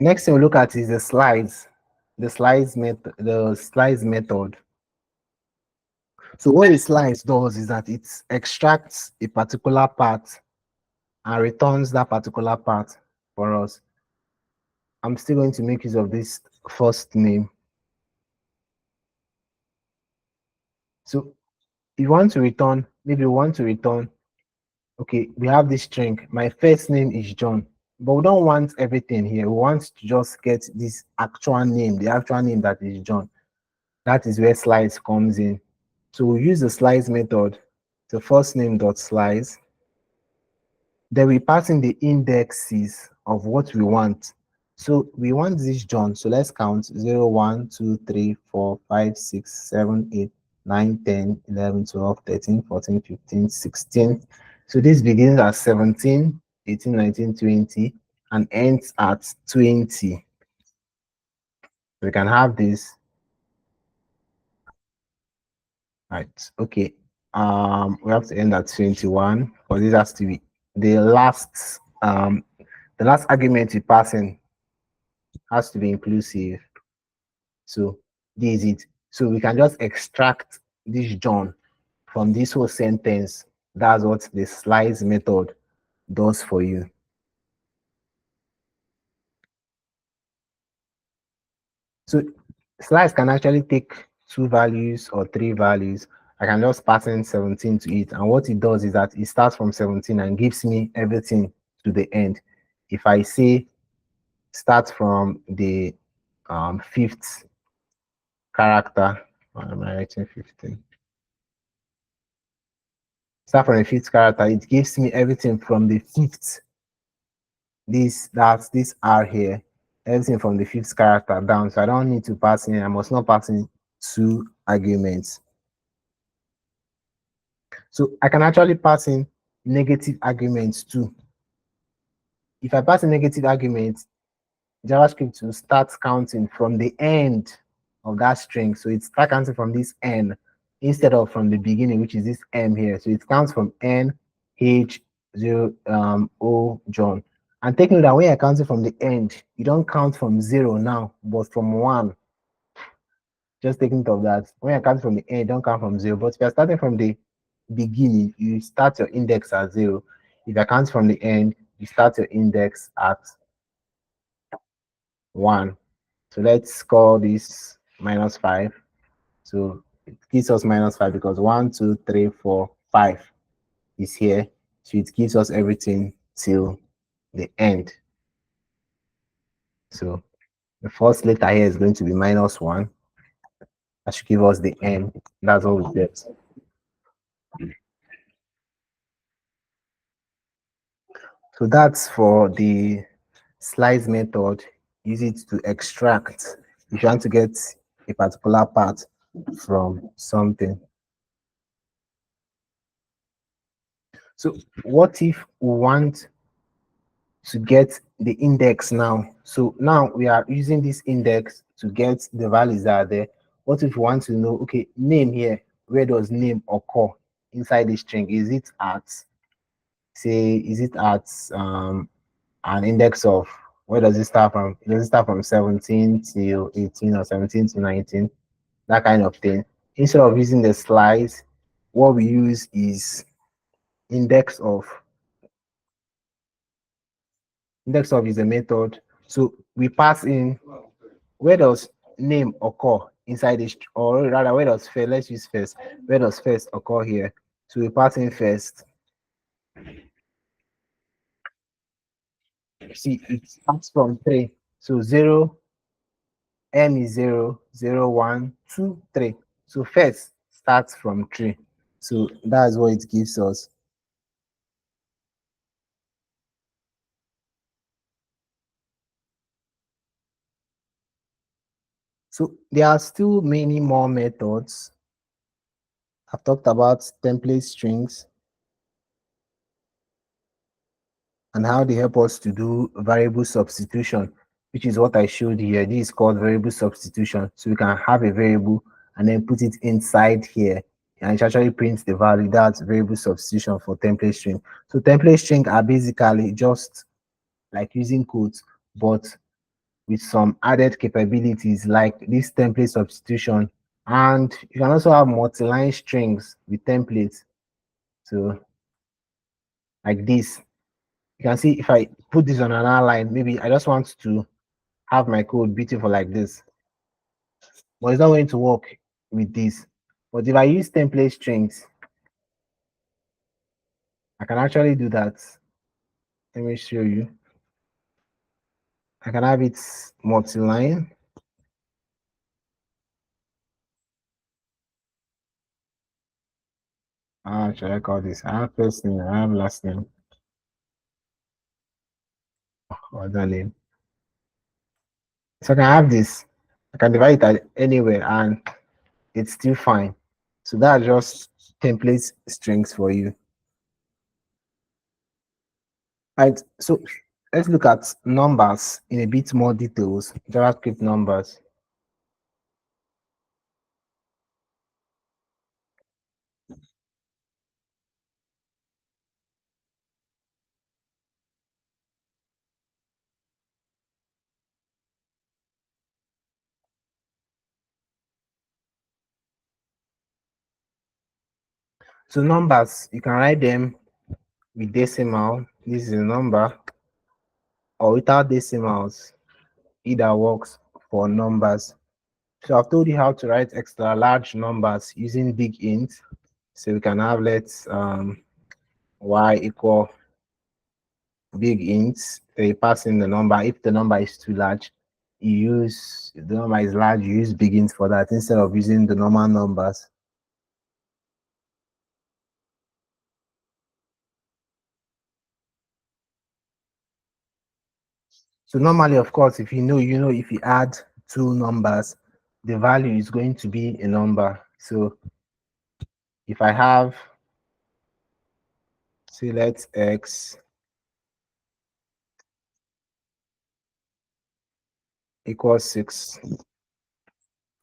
Next thing we look at is the slides. The slides method. So what the slides does is that it extracts a particular part and returns that particular part for us. I'm still going to make use of this first name. So if you want to return, maybe you want to return, okay, we have this string. My first name is John, but we don't want everything here. We want to just get this actual name, the actual name that is John. That is where slides comes in. So we use the slides method, the first name dot slides. Then we pass in the indexes of what we want. So we want this John. So let's count 0, 1, 2, 3, 4, 5, 6, 7, 8, 9, 10, 11, 12, 13, 14, 15, 16. So this begins at 17, 18, 19, 20, and ends at 20. We can have this. Right. Okay. We have to end at 21, but this has to be the last argument we pass in has to be inclusive. So this is it. So we can just extract this John from this whole sentence. That's what the slides method does for you. So slides can actually take 2 values or 3 values. I can just pass in 17 to it. And what it does is that it starts from 17 and gives me everything to the end. If I say start from the 5th character, why am I writing 15? Start from the 5th character, it gives me everything from the 5th. This R here, everything from the 5th character down. So I don't need to pass in, I must not pass in 2 arguments. So I can actually pass in negative arguments too. If I pass in negative arguments, JavaScript will start counting from the end of that string. So it starts counting from this N instead of from the beginning, which is this M here. So it counts from N, H, 0, O, John. And take note that when you're counting from the end, you don't count from 0 now, but from 1. Just take note of that. When you're counting from the end, don't count from 0. But if you're starting from the beginning, you start your index at 0. If you count from the end, you start your index at 1. So let's call this -5. So it gives us -5 because 1, 2, 3, 4, 5 is here. So it gives us everything till the end. So the first letter here is going to be -1. That should give us the N. That's all we get. So that's for the slice method. Use it to extract if you want to get a particular part from something. So what if we want to get the index now? So now we are using this index to get the values that are there. What if we want to know, okay, name here, where does name occur inside the string? Is it at, say, is it at an index of, where does it start from? Does it start from 17 till 18 or 17 to 19? That kind of thing. Instead of using the slice, what we use is index of. Index of is a method. So we pass in where does name occur inside this, or rather where does first, let's use first. Where does first occur here? So we pass in first. See, it starts from 3. So 0, M is 0, 0, 1, 2, 3. So first starts from 3. So that's what it gives us. So there are still many more methods. I've talked about template strings and how they help us to do variable substitution, which is what I showed here. This is called variable substitution. So we can have a variable and then put it inside here, and it actually prints the value. That's variable substitution for template string. So template string are basically just like using quotes, but with some added capabilities like this template substitution. And you can also have multi-line strings with templates. So like this, you can see if I put this on another line, maybe I just want to have my code beautiful like this, but it's not going to work with this. But if I use template strings, I can actually do that. Let me show you. I can have it multi-line. Should I call this? I have first name, I have last name. Other name. So I can have this. I can divide it anywhere and it's still fine. So that's just template strings for you. Right. So let's look at numbers in a bit more details. JavaScript numbers. So numbers, you can write them with decimal. This is a number, or without decimals. Either works for numbers. So I've told you how to write extra large numbers using big int. So we can have let's y equal big int. So you pass in the number. If the number is too large, you use if the number is large, you use big int for that instead of using the normal numbers. So normally, of course, if you know, if you add two numbers, the value is going to be a number. So if I have, say, let's x equals 6,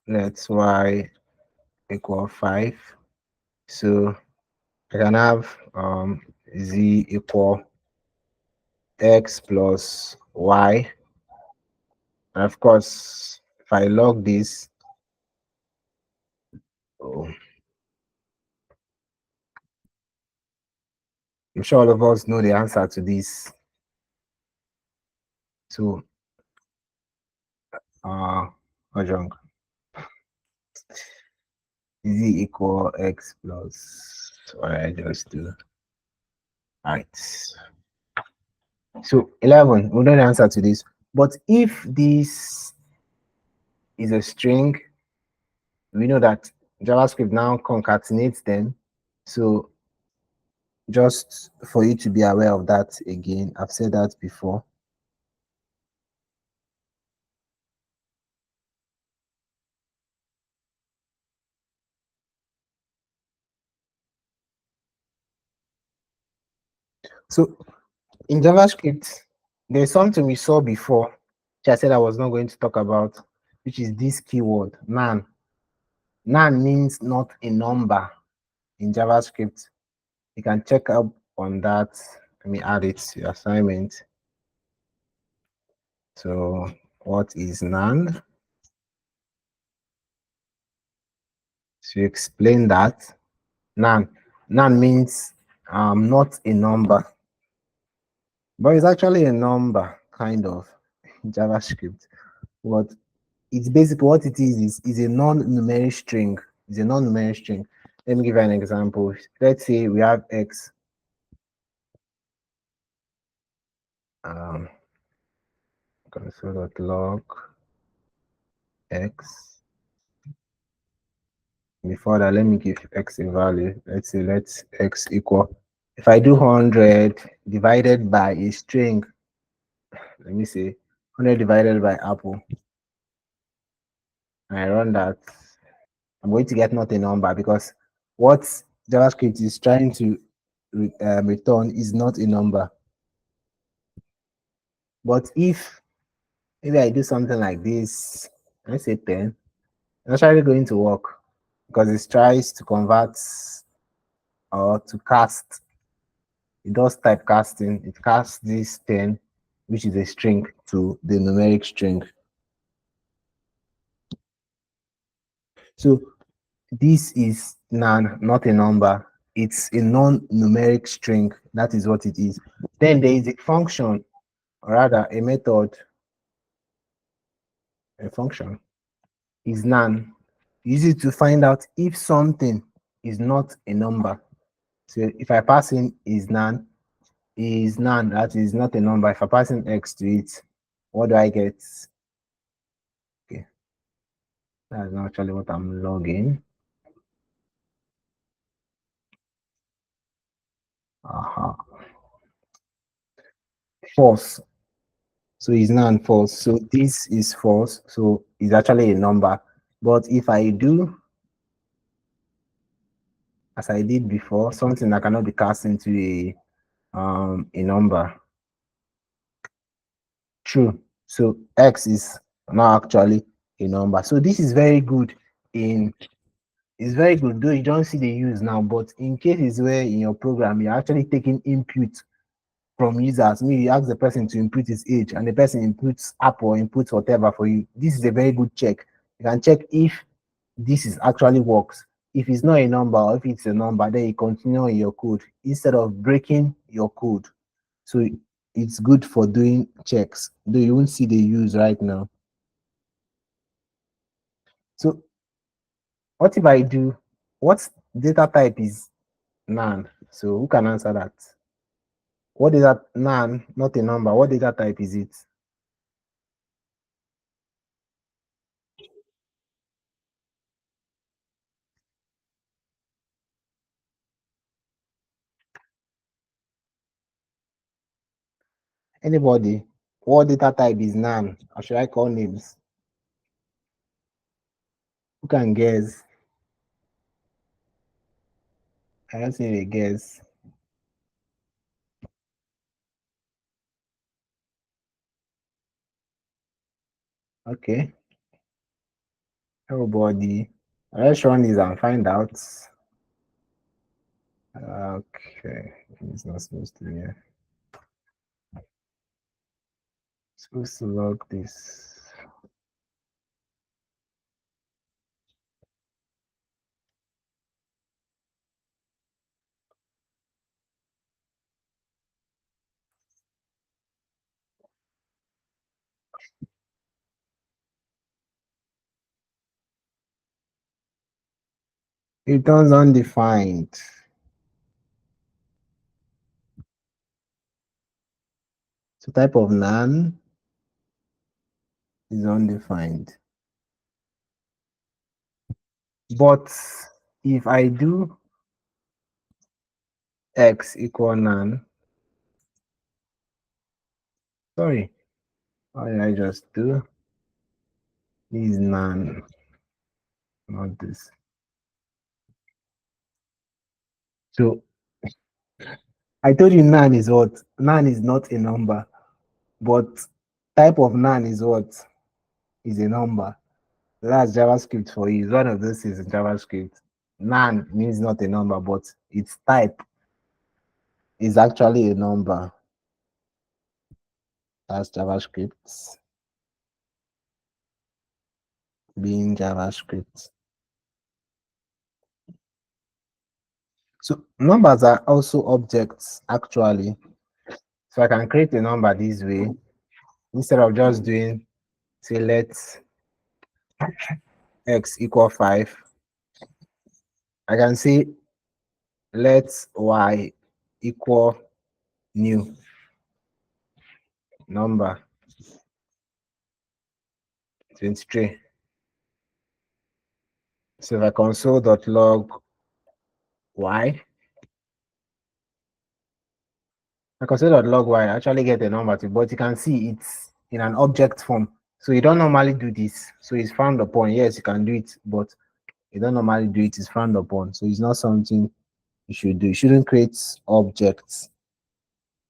let's y equal 5. So I can have z equal x plus y. And of course, if I log this, oh, I'm sure all of us know the answer to this. So, Ojong, z equal x plus, what I just do. Right. So 11, we know the answer to this. But if this is a string, we know that JavaScript now concatenates them. So just for you to be aware of that again, I've said that before. So in JavaScript, there's something we saw before, which I said I was not going to talk about, which is this keyword, nan. Nan means not a number in JavaScript. You can check up on that. Let me add it to your assignment. So what is nan? To explain that, nan means not a number, but it's actually a number, kind of, in JavaScript. But it's basically what it is a non-numeric string. It's a non-numeric string. Let me give you an example. Let's say we have x. Console.log x. Before that, let me give x a value. Let's say let's x equal. If I do 100 divided by a string, let me say 100 divided by apple, and I run that, I'm going to get not a number because what JavaScript is trying to return is not a number. But if maybe I do something like this, let's say 10, it's actually going to work because it tries to convert or to cast. It does typecasting. It casts this 10, which is a string, to the numeric string. So this is nan, not a number. It's a non-numeric string. That is what it is. Then there is a function, or rather a method, a function is nan. Use it to find out if something is not a number. So if I pass in is nan, that is not a number. If I pass in x to it, what do I get? Okay, that's not actually what I'm logging. False. So it's nan false. So this is false. So it's actually a number. But if I do as I did before, something that cannot be cast into a number. True. So x is not actually a number. So this is very good in it's very good, though you don't see the use now, but in cases where in your program you're actually taking input from users, maybe you ask the person to input his age and the person inputs app or inputs whatever for you. This is a very good check. You can check if this is actually works. If it's not a number or if it's a number, then you continue in your code instead of breaking your code. So it's good for doing checks, though you won't see the use right now. So what if I do, what data type is nan? So who can answer that? What is that? Nan, not a number. What data type is it? Anybody? What data type is nan? Or should I call names? Who can guess? I don't see a guess. Okay. Everybody. Let's run this and find out. Okay. It's not supposed to be here. Supposed to log this. It turns undefined. So type of nan is undefined. But if I do x equal nan, sorry, what did I just do? This is nan, not this. So I told you nan is what? Nan is not a number, but type of nan is what? Is a number. That's JavaScript for you. It's one of those is in JavaScript. Nan means not a number, but its type is actually a number. That's JavaScript being JavaScript. So numbers are also objects actually. So I can create a number this way instead of just doing, say, let's x equal 5. I can say let's y equal new number 23. So if I console.log y, I console.log y, I actually get a number too, but you can see it's in an object form. So you don't normally do this. So it's frowned upon. Yes, you can do it, but you don't normally do it. It's frowned upon. So it's not something you should do. You shouldn't create objects.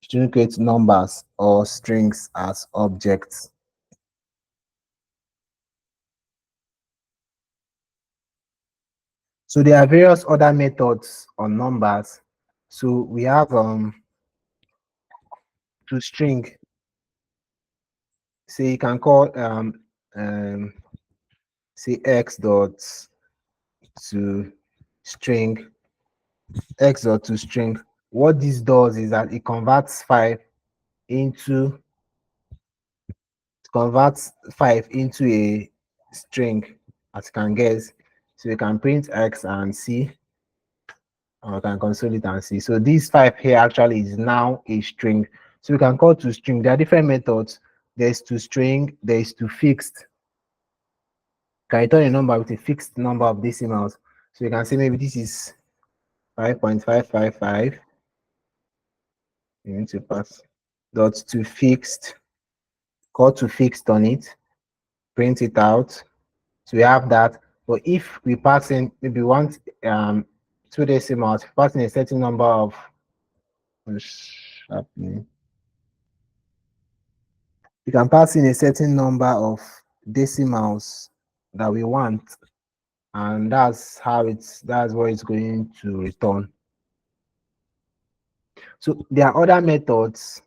You shouldn't create numbers or strings as objects. So there are various other methods on numbers. So we have to string. Say you can call say x dot to string, x.to string. What this does is that it into converts 5 into a string, as you can guess. So you can print x and see, or you can console it and see. So this 5 here actually is now a string. So we can call to string. There are different methods. There's to string, there is to fixed. Can return a number with a fixed number of decimals. So you can say maybe this is 5.555. You need to pass dot to fixed, call to fixed on it, print it out. So we have that. But if we pass in, maybe we want 2 decimals, pass in a certain number of what's happening. You can pass in a certain number of decimals that we want, and that's what it's going to return. So there are other methods.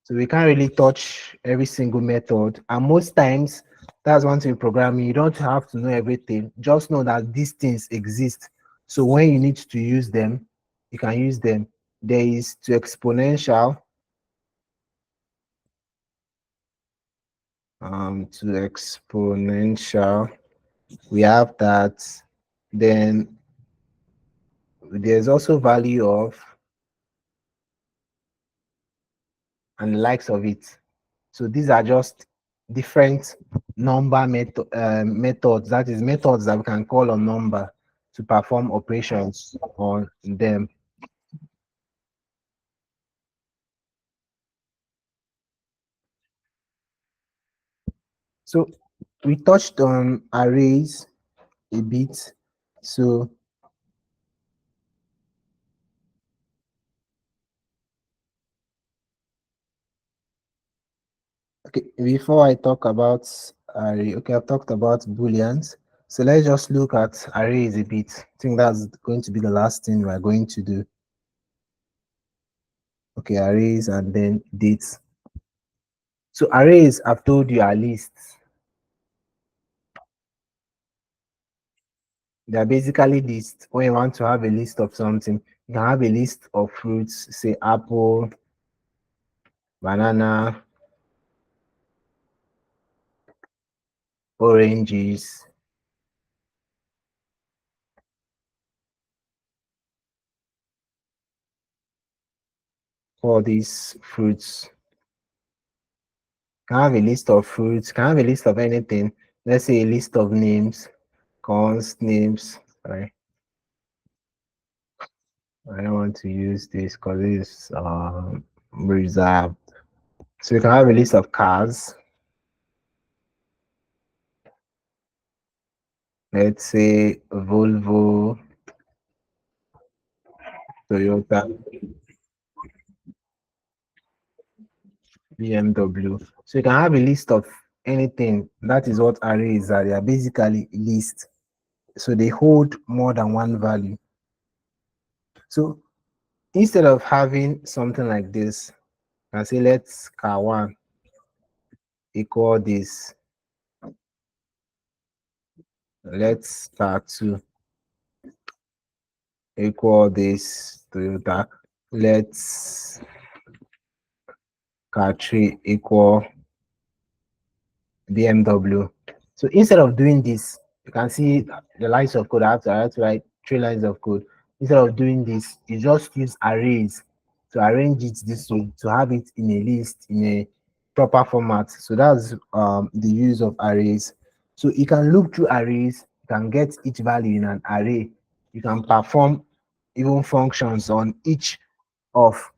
So we can't really touch every single method. And most times, that's one thing in programming. You don't have to know everything. Just know that these things exist. So when you need to use them, you can use them. There is to exponential. To exponential, we have that. Then there's also value of and the likes of it. So these are just different number methods, that is methods that we can call on number to perform operations on them. So we touched on arrays a bit. So okay, before I talk about array, okay, I've talked about booleans. So let's just look at arrays a bit. I think that's going to be the last thing we're going to do. Okay, arrays and then dates. So arrays, I've told you, are lists. They're basically lists. When you want to have a list of something, you can have a list of fruits, say apple, banana, oranges, all these fruits. You can have a list of fruits, you can have a list of anything. Let's say a list of names, cons, names. Sorry, I don't want to use this because it's reserved. So you can have a list of cars. Let's say Volvo, Toyota, BMW. So you can have a list of anything. That is what arrays are. They are basically lists. So they hold more than one value. So instead of having something like this, I say let's car1 equal this. Let's car2 equal this Toyota. Let's car3 equal BMW. So instead of doing this, you can see the lines of code. I have to write 3 lines of code. Instead of doing this, you just use arrays to arrange it this way, to have it in a list in a proper format. So that's the use of arrays. So you can look through arrays, you can get each value in an array. You can perform even functions on each of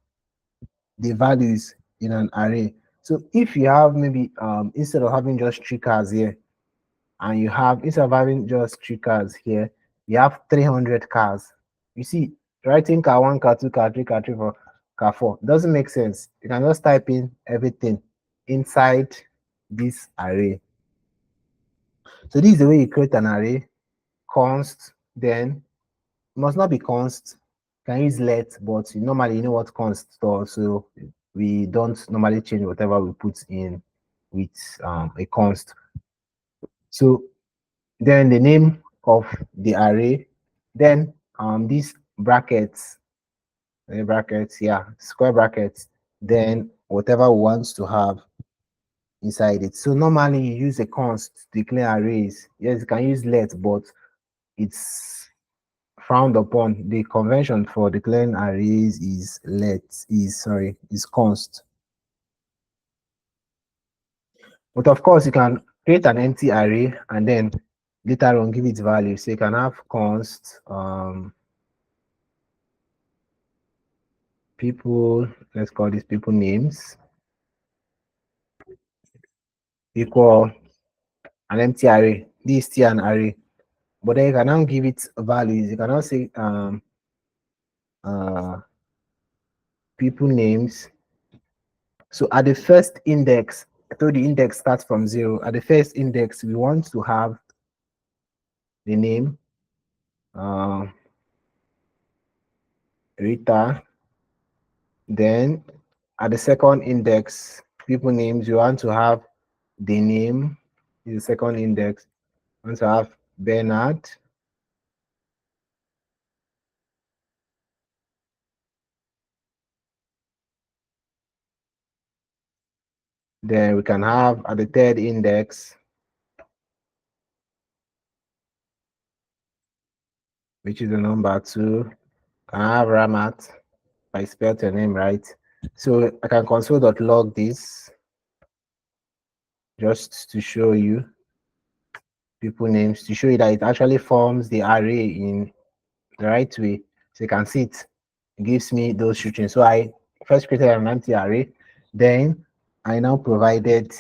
the values in an array. So if you have maybe instead of having just 3 cars here, and you have instead of having just 3 cars here, you have 300 cars. You see, writing car1, car2, car3, car3, car4 doesn't make sense. You can just type in everything inside this array. So this is the way you create an array. Const, then it must not be const. You can use let, but normally you know what const does, so we don't normally change whatever we put in with a const. So then the name of the array, then these brackets, yeah, square brackets, then whatever we want to have inside it. So normally you use a const to declare arrays. Yes, you can use let, but it's frowned upon. The convention for declaring arrays is is const. But of course, you can create an empty array and then later on give it value. So you can have const people, let's call these people names, equal an empty array. This is still an array. But then you can now give it values. You can now say uh, people names. So at the first index, so the index starts from 0. At the first index, we want to have the name Rita. Then at the second index, people names, you want to have the name is the second index. You want to have Bernard. Then we can have at the third index, which is the number 2, can have Ramat, if I spelled your name right. So I can console.log this just to show you people names, to show you that it actually forms the array in the right way. So you can see it gives me those strings. So I first created an empty array, then I now provided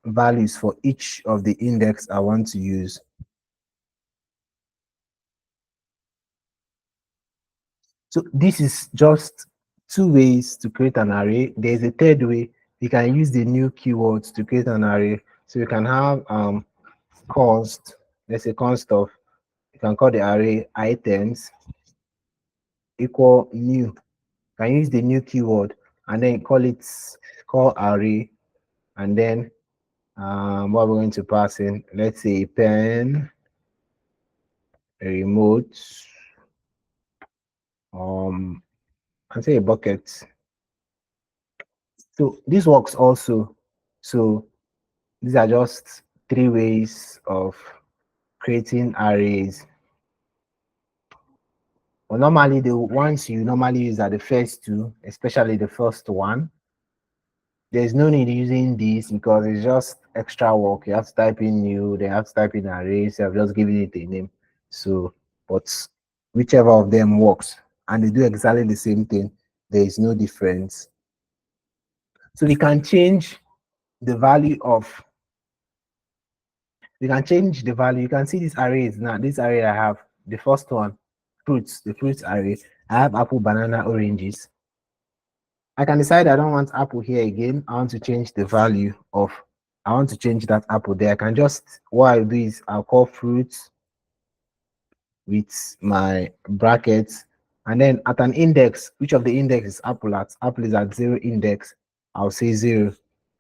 values for each of the index I want to use. So this is just 2 ways to create an array. There's a third way. You can use the new keywords to create an array. So you can have const, let's say const of, you can call the array items equal new. You can use the new keyword and then call array, and then what we're going to pass in, let's say pen, a remote, and say a bucket. So this works also. So these are just 3 ways of creating arrays. Well, normally the ones you normally use are the first 2, especially the first one. There's no need using this because it's just extra work. You have to type in new, they have to type in arrays, you have just given it a name. So, but whichever of them works and they do exactly the same thing, there is no difference. So we can change the value of, you can see these arrays now. This array I have, the first one, fruits, the fruits array. I have apple, banana, oranges. I can decide I don't want apple here again. I want to change the value of, I want to change that apple there. I can just, what I do is I'll call fruits with my brackets, and then at an index, which of the index is apple at? Apple is at 0 index. I'll say 0,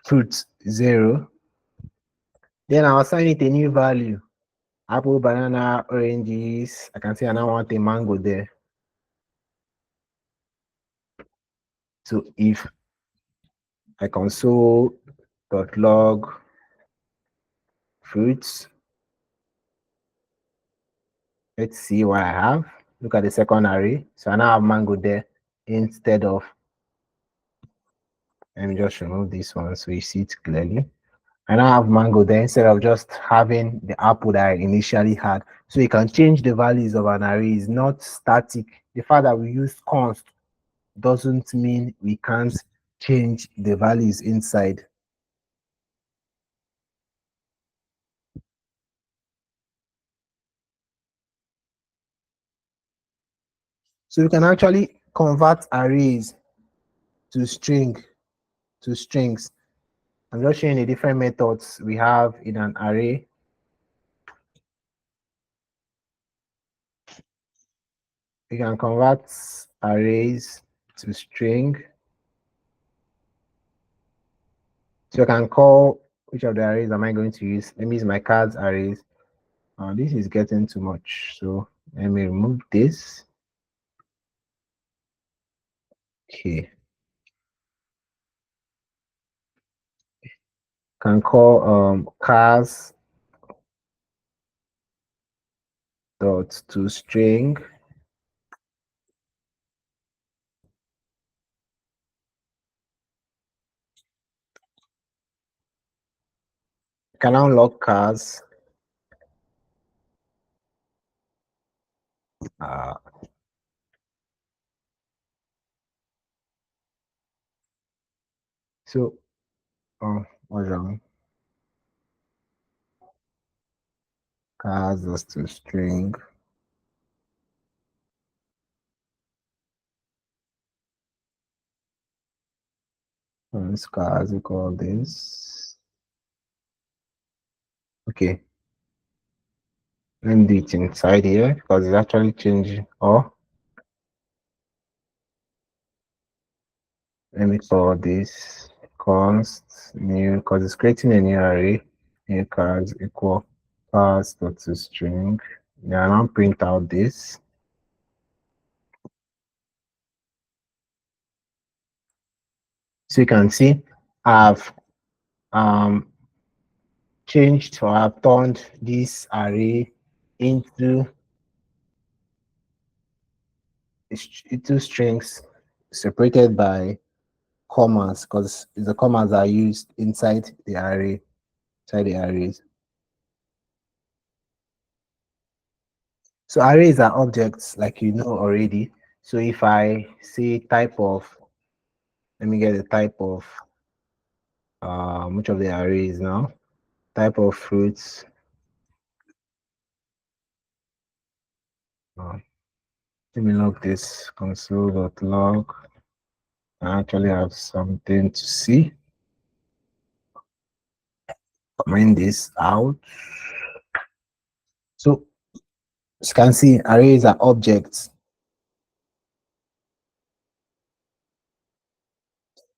fruits 0. Then I'll assign it a new value. Apple, banana, oranges. I can say I now want a mango there. So if I console.log fruits, let's see what I have. Look at the second array. So I now have mango there instead of, let me just remove this one so you see it clearly. I now have mango there instead of just having the apple that I initially had. So you can change the values of an array. It's not static. The fact that we use const doesn't mean we can't change the values inside. So you can actually convert arrays to strings. I'm just showing the different methods we have in an array. You can convert arrays to string. So I can call, which of the arrays am I going to use? Let me use my cards arrays. This is getting too much, so let me remove this. Okay, can call cars dot to string. Can unlock cars. Uh, so what's wrong? Cars dot to string. This cars we call this. Okay, let me do it inside here because it's actually changing. Or let me call this const new because it's creating a new array. New cars equal cars dot to string. Yeah, now print out this. So you can see I've changed, or I've turned this array into strings separated by commas because the commas are used inside the array, inside the arrays. So arrays are objects like you know already. So if I say type of, let me get the type of which of the arrays now? Type of fruits. Let me log this console.log. I actually have something to see. Comment this out. So you can see arrays are objects.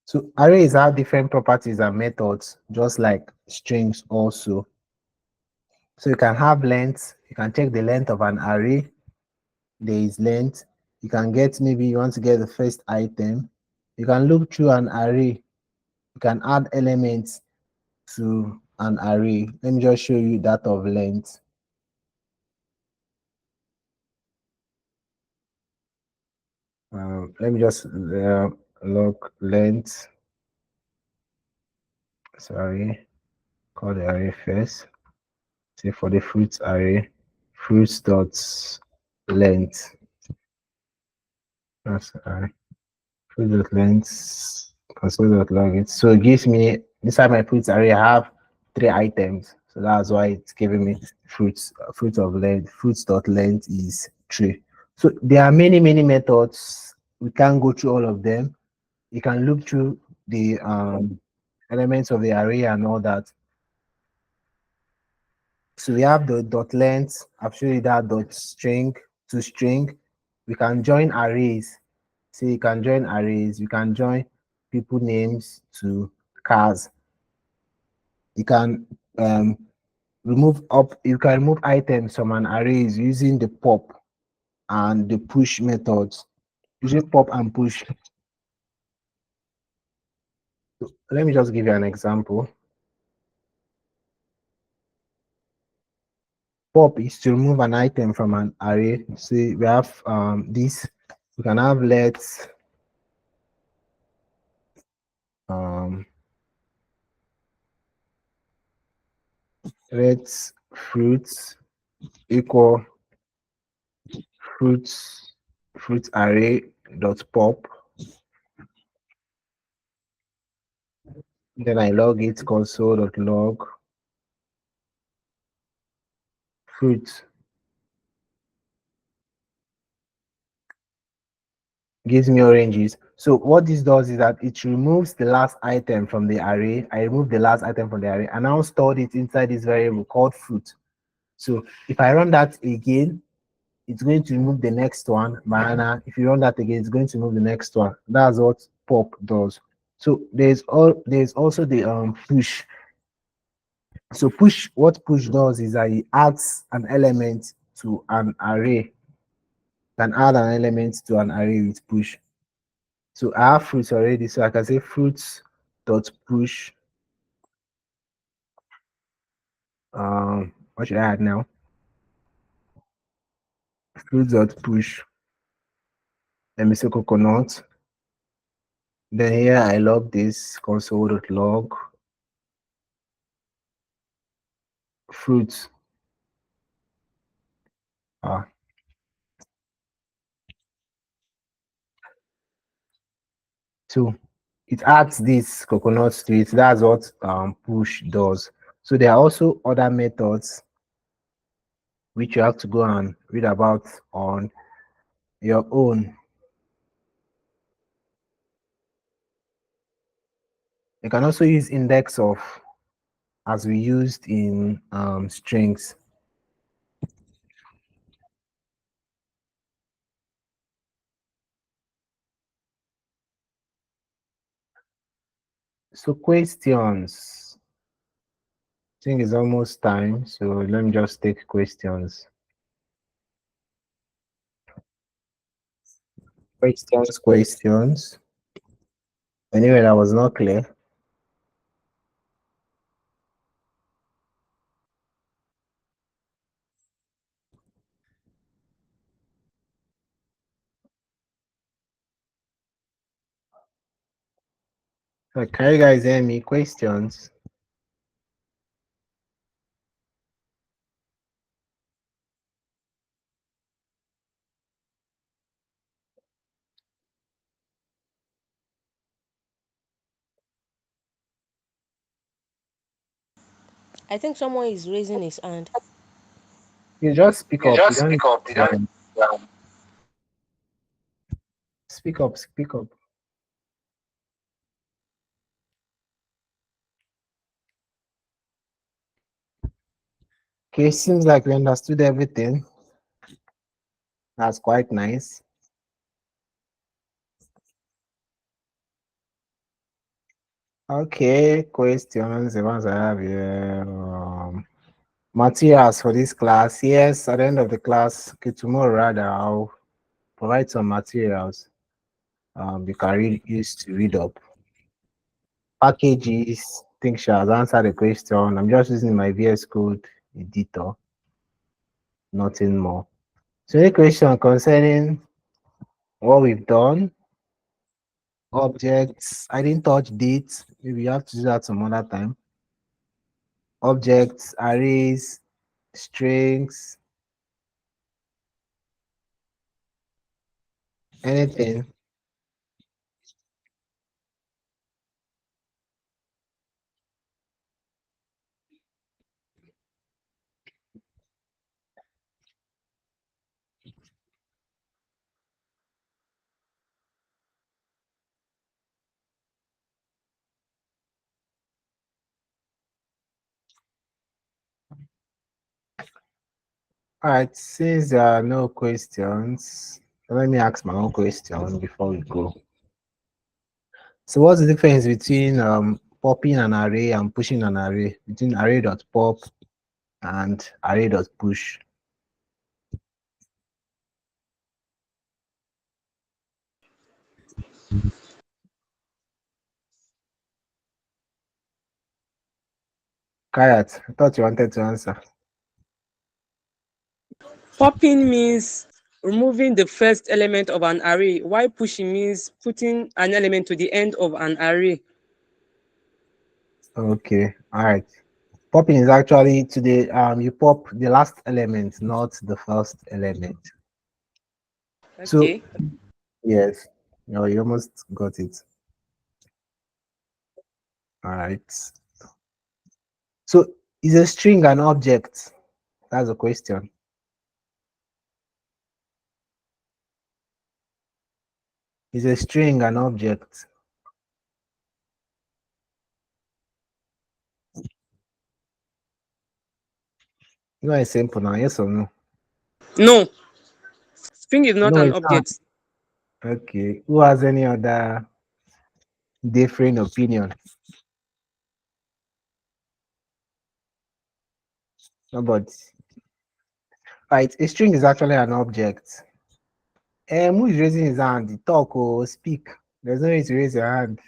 So arrays have different properties and methods, just like strings also. So you can have length. You can check the length of an array. There is length. You can get, maybe you want to get the first item. You can look through an array. You can add elements to an array. Let me just show you that of length. Let me just log length. Sorry, call the array first. Say for the fruits array, fruits dot length. That's fruit dot length console.log it. So it gives me inside my fruits array. I have 3 items, so that's why it's giving me fruits. Fruit of length. Fruits dot length is 3. So there are many methods. We can't go through all of them. You can look through the elements of the array and all that. So we have the dot length. I've shown you that dot string to string. We can join arrays. So you can join arrays. You can join people names to cars. You can remove up. You can remove items from an arrays using the pop and the push methods. Using pop and push. So let me just give you an example. Pop is to remove an item from an array. See, we have this. We can have let's let's fruits equal fruits array dot pop. Then I log it console.log fruit. Gives me oranges. So what this does is that it removes the last item from the array. I remove the last item from the array and now stored it inside this variable called fruit. So if I run that again, it's going to remove the next one. Banana. If you run that again, it's going to remove the next one. That's what pop does. So there's also the push. So push, what push does is that it adds an element to an array. Can add an element to an array with push. So I have fruits already, so I can say fruits dot push. What should I add now? Fruits dot push. Let me say coconut. Then here I log this console.log fruits. Ah, so it adds this coconuts to it. That's what push does. So there are also other methods which you have to go and read about on your own. You can also use index of as we used in strings. So questions. I think it's almost time. So let me just take questions. Questions. Anyway, that was not clear. Can you guys hear me? Questions? I think someone is raising his hand. You just speak You up. You just don't speak up. You don't. speak up. Speak up. Okay, seems like we understood everything. That's quite nice. Okay, questions. The ones I have here. Materials for this class. Yes, at the end of the class, okay, tomorrow rather, I'll provide some materials you can use to read up. Packages, I think she has answered the question. I'm just using my VS Code editor, nothing more. So any question concerning what we've done, objects, I didn't touch dates. Maybe you have to do that some other time. Objects, arrays, strings, anything. All right, since there are no questions, let me ask my own question before we go. So what's the difference between popping an array and pushing an array, between array.pop and array.push? Kayat, I thought you wanted to answer. Popping means removing the first element of an array, while pushing means putting an element to the end of an array. Okay, all right. Popping is actually to the you pop the last element, not the first element. So Okay. yes, no, you almost got it. All right. So is a string an object? That's a question. Is a string an object? You know, it's simple now. Yes or no? No, string is not No, an it's not. object. Okay. Who has any other different opinion? Nobody. Right, a string is actually an object. Who is raising his hand? Talk or speak. There's no need to raise your hand.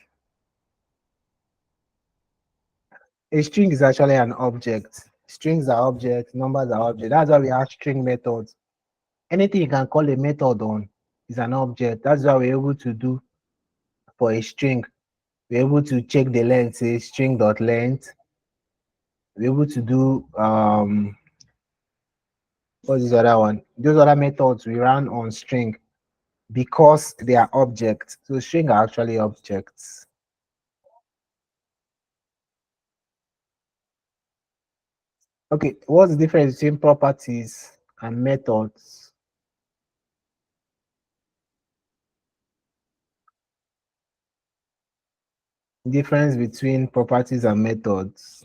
A string is actually an object. Strings are objects, numbers are objects. That's why we have string methods. Anything you can call a method on is an object. That's why we're able to do for a string. We're able to check the length, say string dot length. We're able to do what's this other one? Those other methods we run on string because they are objects. So string are actually objects. Okay, what's the difference between properties and methods? Difference between properties and methods.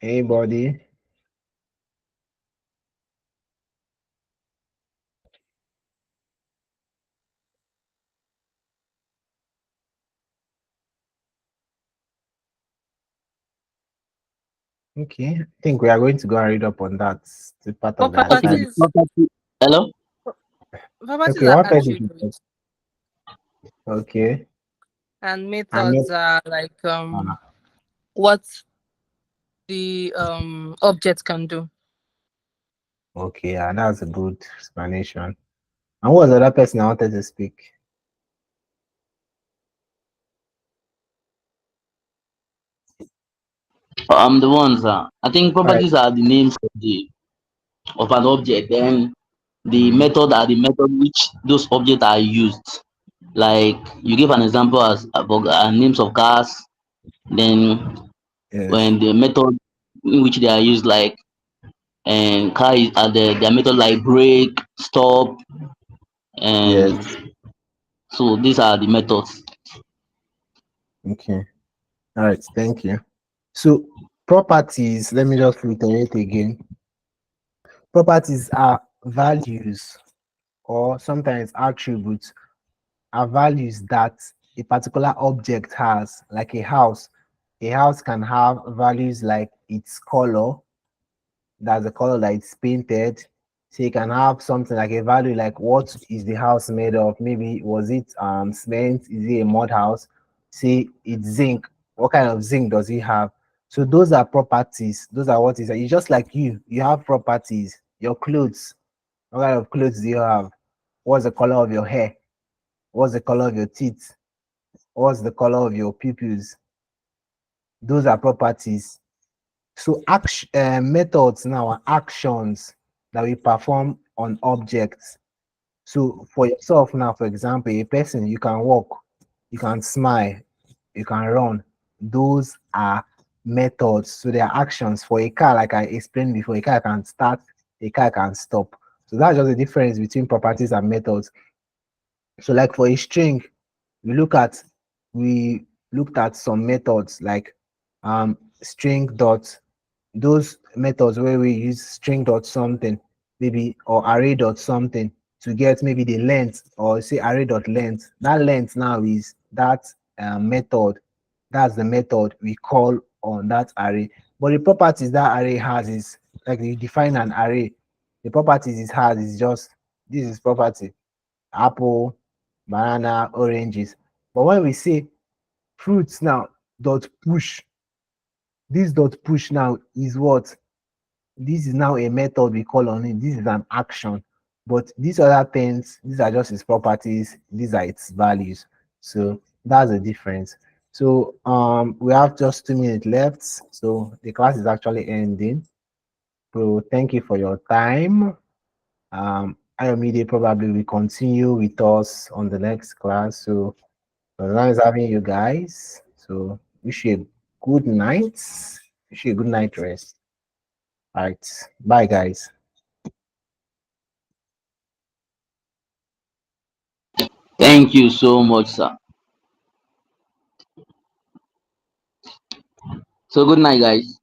Anybody? Okay, I think we are going to go and read up on that. The part of the Okay, assignment. Properties. hello. Okay, Properties are what person is it? attributes, Okay, and and methods are like uh, what the object can do. okay, and that's a good explanation. And what was the other person I wanted to speak? The ones. I think All right. properties are the names of an object. Then the Mm-hmm. method are the method which those objects are used. Like you give an example as for names of cars. Then Yes. when the method in which they are used, like and car is their method like brake, stop, and Yes. so these are the methods. Okay. All right. Thank you. So properties. Let me just reiterate again. Properties are values or sometimes attributes are values that a particular object has, like a house. A house can have values like its color, that's the color that it's painted. So you can have something like a value like what is the house made of? Maybe was it cement? Is it a mud house? Say it's zinc. What kind of zinc does it have? So those are properties. Those are what is. It's just like you. You have properties. Your clothes. What kind of clothes do you have? What's the color of your hair? What's the color of your teeth? What's the color of your pupils? Those are properties. So action methods now are actions that we perform on objects. So for yourself now, for example, a person, you can walk, you can smile, you can run. Those are methods. So they are actions. For a car, like I explained before, a car can start, a car can stop. So that's just the difference between properties and methods. So like for a string, we look at we looked at some methods like string dot, those methods where we use string dot something, maybe, or array dot something to get maybe the length, or say array dot length. That length now is that method. That's the method we call on that array. But the properties that array has is like you define an array. The properties it has is just this is property apple, banana, oranges. But when we say fruits now dot push, this dot push now is what? This is now a method we call on it. This is an action. But these other things, these are just its properties, these are its values. So that's the difference. So we have just 2 minutes left. So the class is actually ending. So thank you for your time. Ayomide probably will continue with us on the next class. So it was nice having you guys. So wish you a good night. Wish you a good night rest. All right. Bye, guys. Thank you so much, sir. So good night, guys.